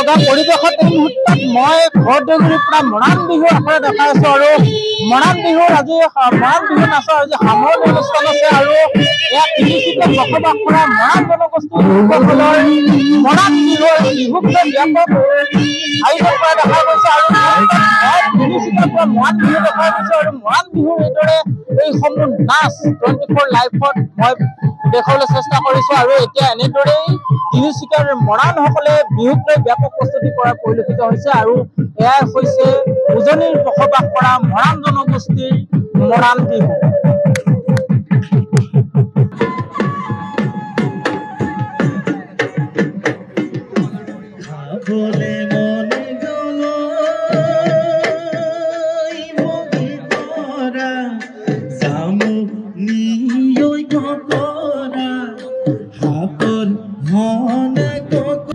লগা পৰিৱেশত এই মুহূৰ্তত মই ঘৰদেগুৰিৰ পৰা মৰাণ বিহু আখৰা দেখাই আছো আৰু মৰাণ বিহুৰ আজি মৰাণ বিহু নাচৰ আজি সামৰণি অনুষ্ঠান আছে আৰু ইয়াত তিনিচুকীয়াত বসবাস কৰা মৰাণ জনগোষ্ঠীৰ লোকসকলৰ মৰাণ বিহুৰ বিহুক লৈ ব্যাপক আয়োজন কৰা দেখা গৈছে আৰু তিনিচুকীয়াৰ পৰা মৰাণ বিহু দেখা গৈছে আৰু মৰাণ বিহুৰ এইদৰে এইসমূহ নাচ 24 লাইভত মই দেখাবলৈ চেষ্টা কৰিছো আৰু এতিয়া এনেদৰেই তিনিচুকীয়াৰ মৰাণসকলে বিহুক লৈ ব্যাপক প্ৰস্তুতি কৰা পৰিলক্ষিত হৈছে আৰু এয়াই হৈছে উজনিৰ বসবাস কৰা মৰাণ জনগোষ্ঠীৰ মৰাণ বিহু।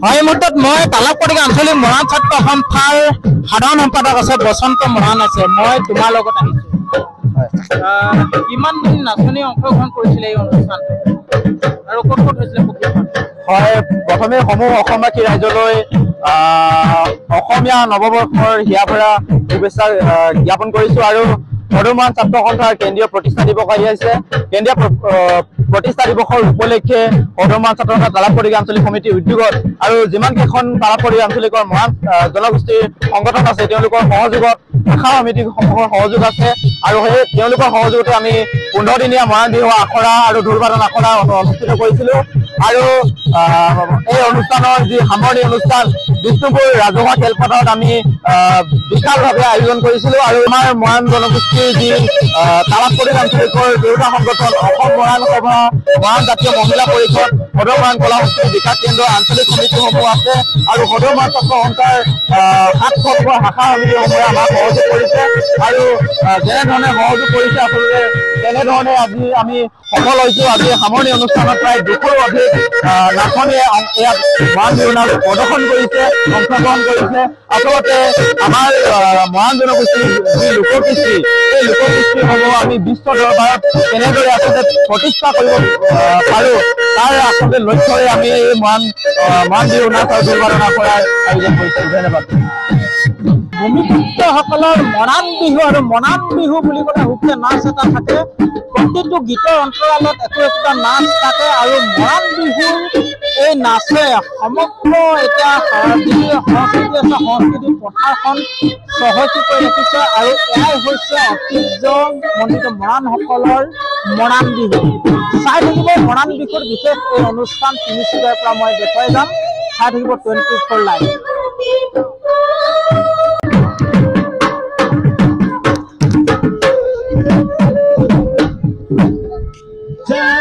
এই মুহূৰ্তত মই তালাবকটিকা আঞ্চলিক মৰাণ ছাত্ৰ সন্থাৰ সাধাৰণ সম্পাদক আছে বসন্ত মৰাণ আছে, মই তোমাৰ লগত আহিছো। কিমান দিন নাচনি অংশগ্ৰহণ কৰিছিলে এই অনুষ্ঠান আৰু ক'ত ক'ত হৈছিলে প্ৰশিক্ষণ? হয়, প্ৰথমে সমূহ অসমবাসী ৰাইজলৈ অসমীয়া নৱবৰ্ষৰ হিয়াভৰা শুভেচ্ছা জ্ঞাপন কৰিছো আৰু বৰ্ধমান ছাত্ৰ সন্থাৰ কেন্দ্ৰীয় প্ৰতিষ্ঠা দিৱস আহি আছে। কেন্দ্ৰীয় প্ৰতিষ্ঠা দিৱসৰ উপলক্ষে বৰ্ধমান ছাত্ৰ সন্থা তালাবকটিকা আঞ্চলিক সমিতিৰ উদ্যোগত আৰু যিমান কেইখন তালাবকটিকা আঞ্চলিকৰ মৰাণ জনগোষ্ঠীৰ সংগঠন আছে তেওঁলোকৰ সহযোগত শাখা সমিতিসমূহৰ সহযোগ আছে আৰু সেই তেওঁলোকৰ সহযোগতে আমি 15 দিনীয়া মৰাণ বিহু আখৰা আৰু ঢোল-বাদন আখৰা অনুষ্ঠিত কৰিছিলো আৰু এই অনুষ্ঠানৰ যি সামৰণি অনুষ্ঠান বিষ্ণুপুৰ ৰাজহুৱা খেলপথাৰত আমি বিশালভাৱে আয়োজন কৰিছিলো আৰু আমাৰ মৰাণ জনগোষ্ঠীৰ যি তালাবকটিকা আঞ্চলিকৰ দেউতা সংগঠন অসম মৰাণ সভা, মৰাণ জাতীয় মহিলা পৰিষদ, সদৌ মৰাণ কলা সংস্কৃতি বিকাশ কেন্দ্ৰ আঞ্চলিক সমিতিসমূহ আছে আৰু সদৌ মৰাণ ছাত্ৰ সন্থাৰ 7খন শাখা সমিতিসমূহে আমাক সহযোগ কৰিছে আৰু যেনেধৰণে সহযোগ কৰিছে আচলতে তেনেধৰণে আজি আমি সফল হৈছো। আজি সামৰণি অনুষ্ঠানত প্ৰায় 200ৰো অধিক নাচনীয়ে ইয়াত মৰাণ বিহু নাচ প্ৰদৰ্শন কৰিছে, অংশগ্ৰহণ কৰিছে। আচলতে আমাৰ মৰাণ জনগোষ্ঠীৰ যি লোককৃষ্টি এই লোককৃষ্টিসমূহ আমি বিশ্ব দৰবাৰত কেনেদৰে আচলতে প্ৰতিষ্ঠা কৰিব পাৰো তাৰ আচলতে লক্ষ্যৰে আমি এই মৰাণ বিহু নাচ আৰু ঢোল-বাদন আখৰাৰ আয়োজন কৰিছো। ধন্যবাদ। ভূমিপুত্ৰসকলৰ মৰাণ বিহু আৰু মৰাণ বিহু বুলি ক'লে সুকীয়া নাচ এটা থাকে, প্ৰতিটো গীতৰ অন্তৰালত একো একোটা নাচ থাকে আৰু মৰাণ বিহুৰ এই নাচে সমগ্ৰ এতিয়া যি সংস্কৃতি আছে সংস্কৃতিৰ পথাৰখন চহকী কৰি ৰাখিছে আৰু এয়াই হৈছে ঐতিহ্যমণ্ডিত মৰাণসকলৰ মৰাণ বিহু। চাই থাকিব মৰাণ বিহুৰ বিশেষ এই অনুষ্ঠান তিনিচুকীয়াৰ পৰা মই দেখুৱাই যাম, চাই থাকিব 24 লাইভ। Yeah.